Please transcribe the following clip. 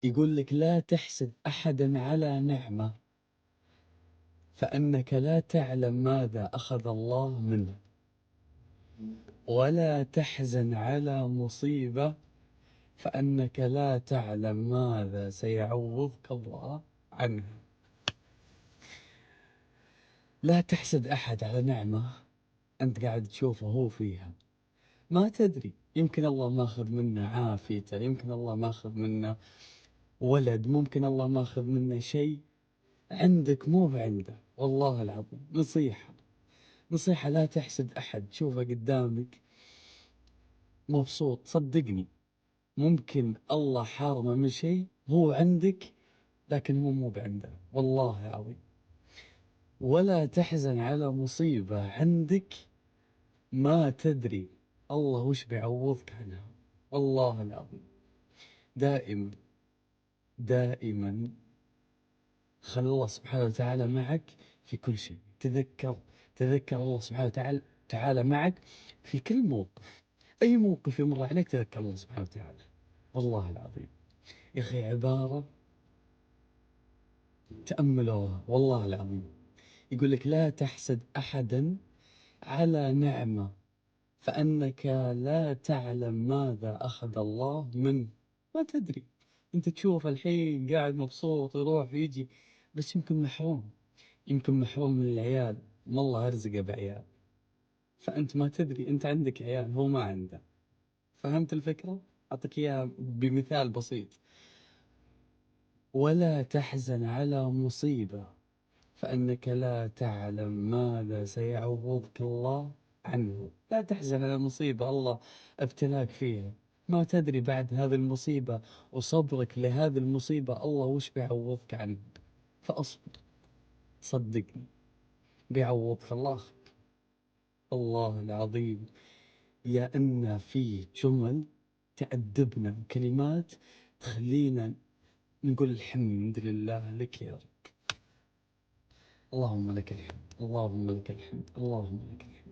يقول لك لا تحسد أحدا على نعمة فإنك لا تعلم ماذا أخذ الله منه، ولا تحزن على مصيبة فإنك لا تعلم ماذا سيعوضك الله عنها. لا تحسد أحد على نعمة أنت قاعد تشوفه هو فيها، ما تدري، يمكن الله ماخذ منه عافيته، يمكن الله ماخذ منه ولد، ممكن الله ماخذ منه شيء عندك مو بعنده. والله العظيم نصيحة لا تحسد أحد، شوفه قدامك مبسوط، صدقني ممكن الله حارمه من شيء هو عندك لكن هو مو بعنده، والله العظيم. ولا تحزن على مصيبة عندك ما تدري الله وش بيعوضك عنها، والله العظيم. دائما دائما خلي الله سبحانه وتعالى معك في كل شيء. تذكر الله سبحانه وتعالى معك في كل موقف، أي موقف يمر عليك تذكر الله سبحانه وتعالى. والله العظيم يا أخي عبارة تأملوها، والله العظيم. يقول لك لا تحسد أحدا على نعمة فأنك لا تعلم ماذا أخذ الله منه. ما تدري، أنت تشوف الحين قاعد مبسوط يروح يجي، بس يمكن محروم من العيال، ما الله أرزقه بعيال، فأنت ما تدري، أنت عندك عيال هو ما عنده. فهمت الفكرة؟ أعطيك إياها بمثال بسيط. ولا تحزن على مصيبة فإنك لا تعلم ماذا سيعوضك الله عنه. لا تحزن على مصيبة الله ابتلاك فيها، ما تدري بعد هذه المصيبة وصبرك لهذه المصيبة الله وش بيعوضك عنه. فأصبر، صدقني بيعوضك الله. الله العظيم يا إن في جمل تأدبنا، كلمات تخلينا نقول الحمد لله لك يا رب. اللهم لك الحمد، اللهم لك الحمد، اللهم لك الحمد.